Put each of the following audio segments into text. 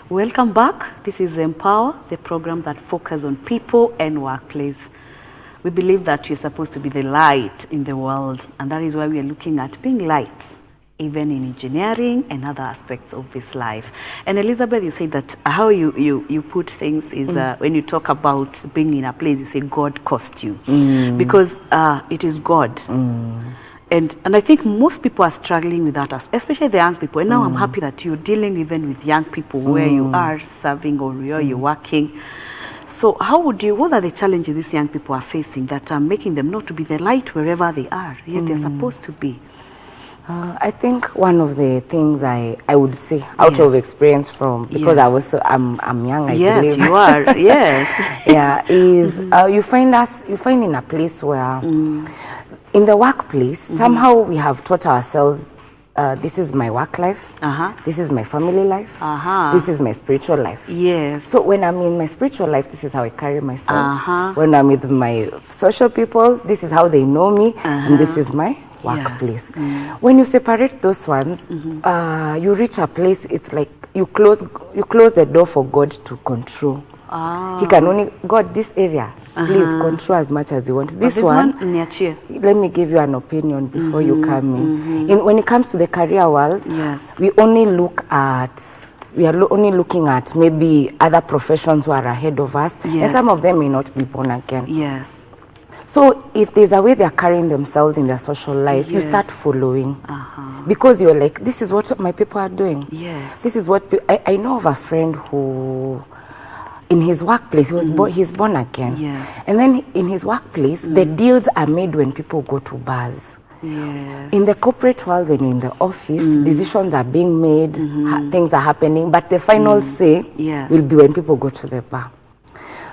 Welcome back. This is Empower, the program that focuses on people and workplace. We believe that you're supposed to be the light in the world, and that is why we are looking at being light, even in engineering and other aspects of this life. And Elizabeth, you say that how you put things is when you talk about being in a place, you say God caused you, because it is God. And I think most people are struggling with that, especially the young people. And now I'm happy that you're dealing even with young people where you are serving or where you're working. So what are the challenges these young people are facing that are making them not to be the light wherever they are, yet they're supposed to be? I think one of the things I would say out of experience from, because I'm young, I believe. Yes, you are, yes. Yeah, is you find in a place where, in the workplace, somehow we have taught ourselves, this is my work life, this is my family life, this is my spiritual life. Yes. So when I'm in my spiritual life, this is how I carry myself. When I'm with my social people, this is how they know me, and this is my workplace. When you separate those ones, you reach a place, it's like you close the door for God to control. He can only, God, this area, please control as much as you want. This one, let me give you an opinion before you come in. When it comes to the career world, we are only looking at maybe other professions who are ahead of us, and some of them may not be born again. Yes. So if there's a way they're carrying themselves in their social life, you start following. Because you're like, this is what my people are doing. Yes. This is what, I know of a friend who, in his workplace, he's born again. Yes. And then in his workplace, the deals are made when people go to bars. Yes. In the corporate world, when you're in the office, decisions are being made, things are happening, but the final say will be when people go to the bar.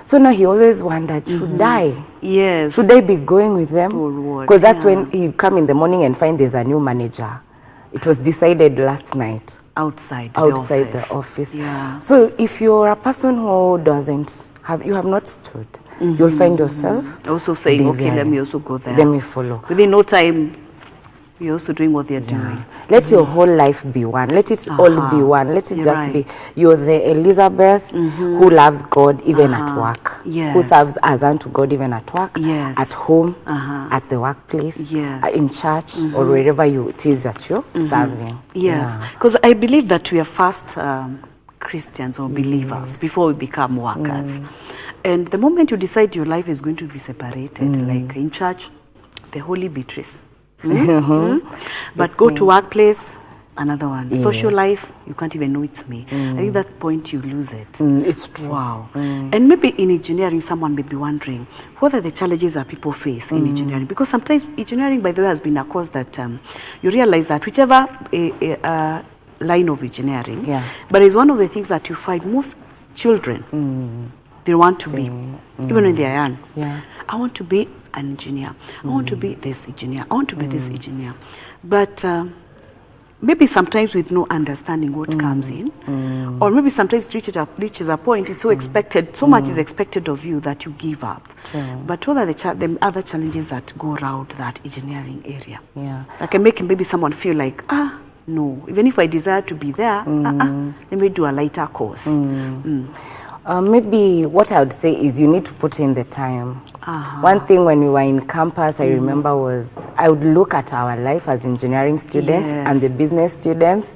So now he always wondered, should I be going with them? Because that's when you come in the morning and find there's a new manager. It was decided last night. Outside the office. Yeah. So if you're a person who you have not stood, you'll find yourself also saying, okay, let me also go there. Let me follow. Within no time, you're also doing what they're doing. Let your whole life be one. Let it all be one. Let it just be. You're the Elizabeth who loves God even at work. Yes. Who serves as unto God even at work. Yes. At home. At the workplace. Yes. In church or wherever it is that you're serving. Yes. Because I believe that we are first Christians or believers before we become workers. And the moment you decide your life is going to be separated, like in church, the holy beatrice. But go to workplace, another one. Social life, you can't even know it's me. I think that point you lose it. It's true. Wow. And maybe in engineering, someone may be wondering, what are the challenges that people face in engineering? Because sometimes engineering, by the way, has been a cause that you realize that whichever line of engineering, but it's one of the things that you find most children, they want to be, even when they are young. I want to be an engineer. I want to be this engineer. I want to be this engineer. But maybe sometimes with no understanding what comes in, or maybe sometimes it reaches a point, it's so expected, so much is expected of you that you give up. But what are the other challenges that go around that engineering area? That can make maybe someone feel like, no, even if I desire to be there, let me do a lighter course. Maybe what I would say is you need to put in the time. One thing when we were in campus, I remember was I would look at our life as engineering students and the business students,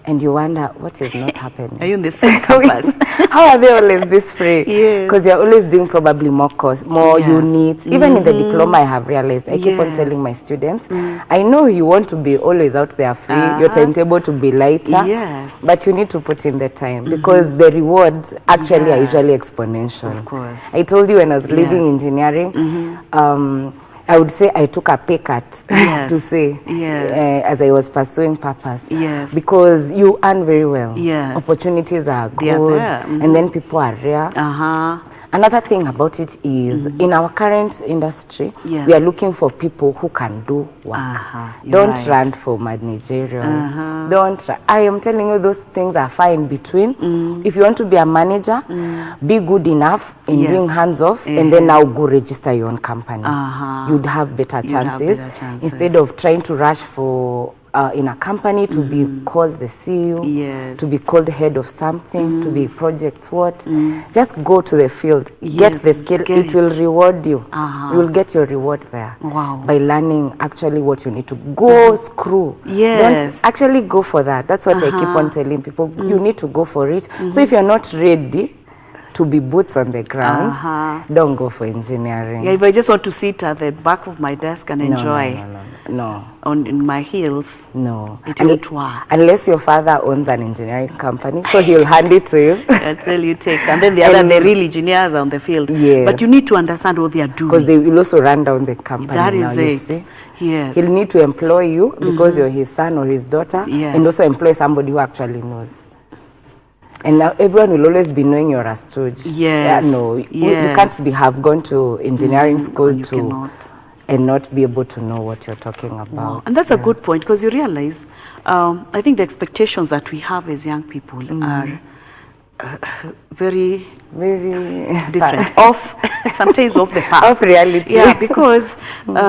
and you wonder what is not happening. Are you in the same campus? How are they always this free? Because you're always doing probably more units. Even in the diploma, I have realized, I keep on telling my students, I know you want to be always out there free, your timetable to be lighter, but you need to put in the time because the rewards actually are usually exponential. Of course. I told you when I was leaving engineering, I would say I took a pay cut to say as I was pursuing purpose. Because you earn very well. Opportunities are good, and then people are rare. Another thing about it is, in our current industry, we are looking for people who can do work. Don't run for managerial. Don't. I am telling you, those things are far in between. If you want to be a manager, be good enough in being hands-off, and then now go register your own company. You'd have better chances instead of trying to rush for in a company, to be called the CEO, to be called head of something, to be project what. Just go to the field, get the skill, it will reward you. You will get your reward there by learning actually what you need to go screw. Don't actually go for that. That's what I keep on telling people. You need to go for it. So if you're not ready to be boots on the ground, don't go for engineering. Yeah, if I just want to sit at the back of my desk and enjoy in my heels, it won't work. Unless your father owns an engineering company, so he'll hand it to you. Until you take, and then the real engineers are on the field. But you need to understand what they are doing. Because they will also run down the company. That now, is you it. See? Yes. He'll need to employ you because you're his son or his daughter, and also employ somebody who actually knows. And now everyone will always be knowing you're a stooge. Yes. You can't have gone to engineering school and not be able to know what you're talking about. Wow. And that's a good point, because you realize, I think the expectations that we have as young people are very different. Sometimes off the path. Off reality. Yeah, because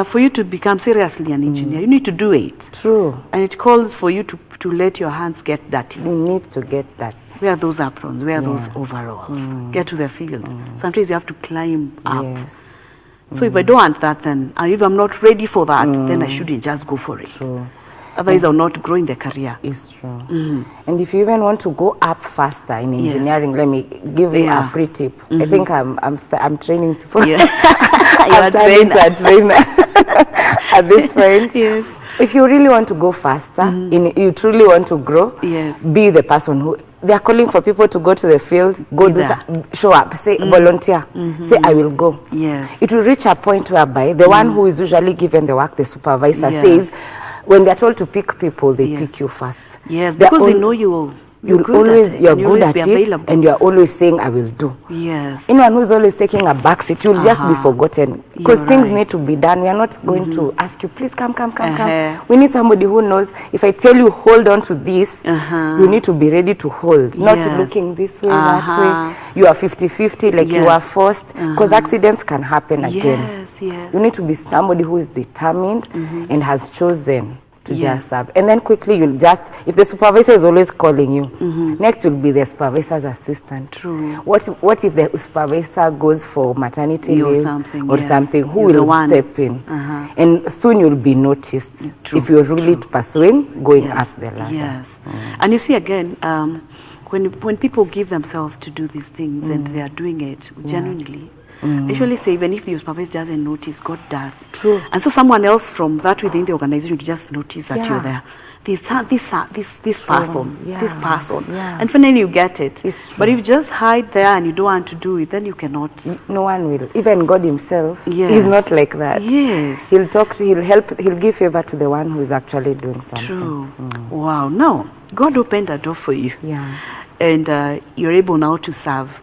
for you to become seriously an engineer, you need to do it. True. And it calls for you to let your hands get dirty. You need to get that. Wear those aprons, wear those overalls, get to the field. Sometimes you have to climb up. Yes. So if I don't want that, then if I'm not ready for that, then I shouldn't just go for it. True. Otherwise, I'll not grow in the career. It's true. And if you even want to go up faster in engineering, let me give you a free tip. I think I'm training people. I'm turning to a trainer at this point. Yes. If you really want to go faster, you truly want to grow, be the person who, they are calling for people to go to the field, go show up, say volunteer, say I will go. Yes. It will reach a point whereby the one who is usually given the work, the supervisor, says, when they're told to pick people, they pick you first. Yes, because they know you're good at it, and you're always saying, I will do. Yes. Anyone who's always taking a back seat, you'll just be forgotten. Because things need to be done. We are not going to ask you, please come. We need somebody who knows, if I tell you, hold on to this, you need to be ready to hold. Not looking this way, that way. You are 50-50, like you are forced. Because accidents can happen again. Yes. You need to be somebody who is determined and has chosen to just serve. And then quickly you'll just, if the supervisor is always calling you, next will be the supervisor's assistant. True. What if the supervisor goes for maternity leave or something? Who You're will step in? And soon you'll be noticed if you're really pursuing going up the ladder. Yes. And you see again, when people give themselves to do these things and they are doing it genuinely, I usually say, even if the supervisor doesn't notice, God does. True. And so someone else from that within the organization to just notice that you're there. This person. And finally you get it. But if you just hide there and you don't want to do it, then you cannot. No one will. Even God himself is not like that. Yes. He'll talk to, he'll give favor to the one who is actually doing something. True. Wow. No, God opened a door for you. Yeah. And you're able now to serve.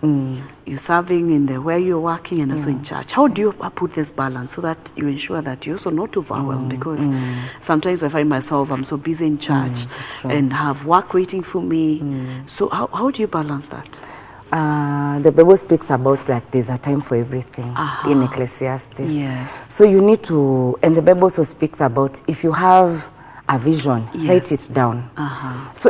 You're serving in the where you're working and also in church. How do you put this balance so that you ensure that you're also not overwhelmed? Because sometimes I find myself, I'm so busy in church and have work waiting for me. So how do you balance that? The Bible speaks about that there's a time for everything in Ecclesiastes. Yes. So you need to, and the Bible also speaks about if you have a vision, write it down. So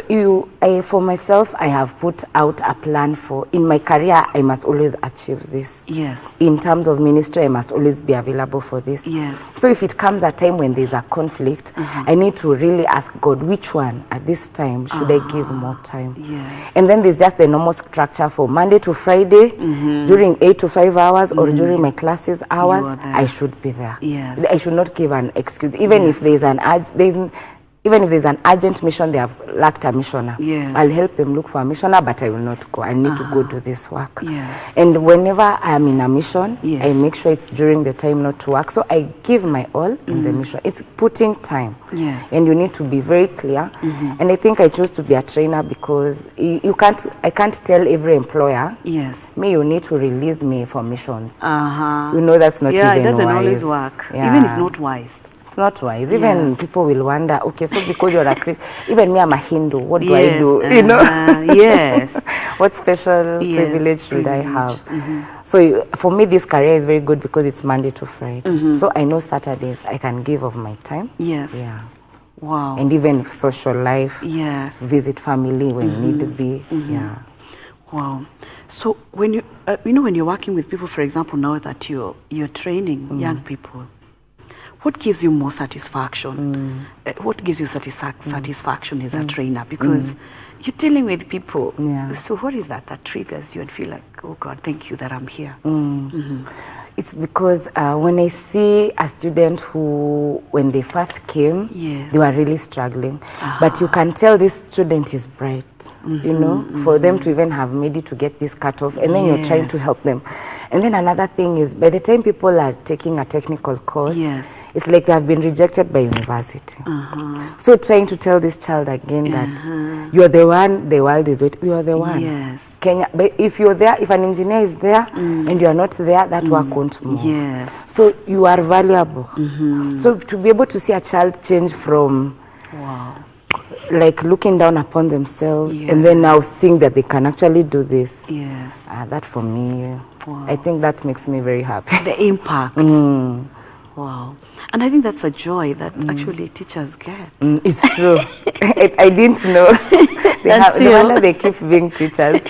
for myself, I have put out a plan for, in my career, I must always achieve this. Yes. In terms of ministry, I must always be available for this. Yes. So if it comes a time when there's a conflict, I need to really ask God, which one at this time should I give more time? Yes. And then there's just the normal structure for Monday to Friday, during 8 to 5 hours, or during my classes hours, I should be there. Yes. I should not give an excuse, even if there's even if there's an urgent mission, they have lacked a missioner. Yes. I'll help them look for a missioner, but I will not go. I need to go do this work. Yes. And whenever I'm in a mission, I make sure it's during the time not to work. So I give my all in the mission. It's putting time. Yes. And you need to be very clear. And I think I chose to be a trainer because I can't tell every employer, me, you need to release me for missions. You know that's not even wise. Yeah, it doesn't always work. Even it's not wise. It's not wise. Even people will wonder, okay, so because you're a Christian, even me, I'm a Hindu, what do I do? You know? Yes. What special privilege should I have? So for me, this career is very good because it's Monday to Friday. So I know Saturdays I can give of my time. Yes. Yeah. Wow. And even social life. Yes. Visit family when need to be. Yeah. Wow. So when you, when you're working with people, for example, now that you're training young people, what gives you more satisfaction? What gives you satisfaction as a trainer? Because you're dealing with people. Yeah. So what is that triggers you and feel like, oh God, thank you that I'm here? It's because when I see a student who, when they first came, they were really struggling. But you can tell this student is bright, you know, for them to even have made it to get this cut off. And then you're trying to help them. And then another thing is, by the time people are taking a technical course, it's like they have been rejected by university. So trying to tell this child again that you're the one, the world is waiting, you're the one. Yes. Kenya, but if you're there, if an engineer is there and you're not there, that work won't move. Yes. So you are valuable. So to be able to see a child change from like looking down upon themselves and then now seeing that they can actually do this. Yes. That for me, I think that makes me very happy. The impact. Wow. And I think that's a joy that actually teachers get. It's true. I didn't know. No wonder they keep being teachers.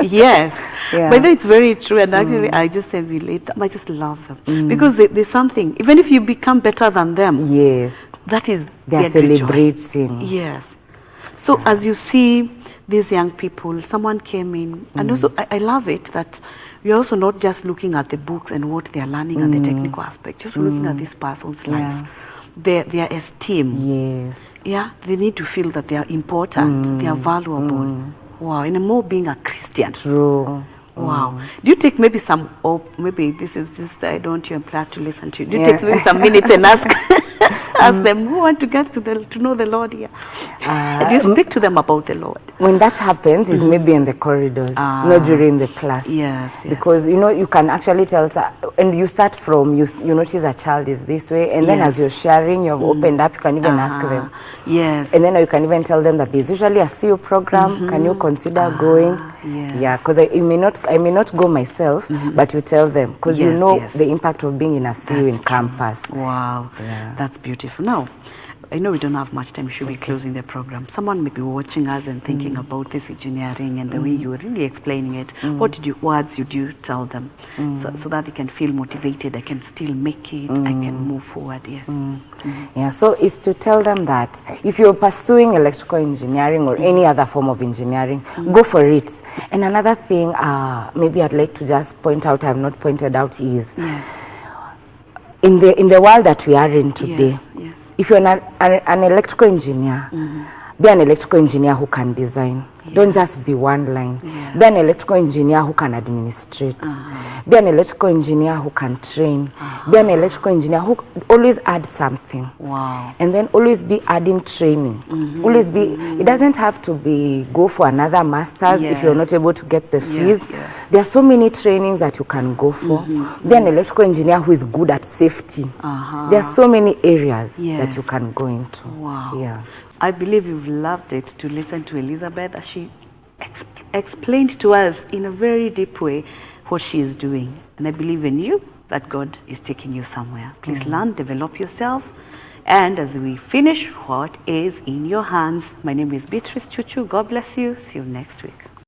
Yes. But it's very true. And actually, I just emulate them. I just love them. Because there's something, even if you become better than them, that is they're celebrating. Yes. So as you see these young people, someone came in, and also I love it that you're also not just looking at the books and what they're learning and the technical aspect, just looking at this person's life, their esteem. Yes. Yeah, they need to feel that they are important, they are valuable. Wow, and more being a Christian. True. Wow. Do you take maybe some, or maybe this is just, I don't want your employer to listen to you. Do you take maybe some minutes and ask them who want to get to know the Lord here? Do you speak to them about the Lord? When that happens, it's maybe in the corridors, not during the class. Yes. Because, you know, you can actually tell, and you start from, you notice a child is this way, and then as you're sharing, you've opened up, you can even ask them. Yes. And then you can even tell them that there's usually a CO program. Can you consider going? Yes. Yeah, because I may not go myself, but you tell them, because you know the impact of being in a CO in campus. Wow. Yeah. That's beautiful. Now, I know we don't have much time. We should be closing the program. Someone may be watching us and thinking about this engineering and the way you were really explaining it. What words would you tell them so that they can feel motivated, I can still make it, I can move forward? Yes. Yeah, so it's to tell them that if you're pursuing electrical engineering or any other form of engineering, go for it. And another thing, maybe I'd like to just point out, I've not pointed out, is in the world that we are in today, if you're an electrical engineer, be an electrical engineer who can design. Don't just be one line. Be an electrical engineer who can administrate. Be an electrical engineer who can train. Be an electrical engineer who always add something. Wow. And then always be adding training. Always be, it doesn't have to be go for another master's if you're not able to get the fees. There are so many trainings that you can go for. Be an electrical engineer who is good at safety. There are so many areas that you can go into. Wow. Yeah. I believe you've loved it to listen to Elizabeth as she explained to us in a very deep way what she is doing. And I believe in you that God is taking you somewhere. Please learn, develop yourself. And as we finish, what is in your hands? My name is Beatrice Chuchu. God bless you. See you next week.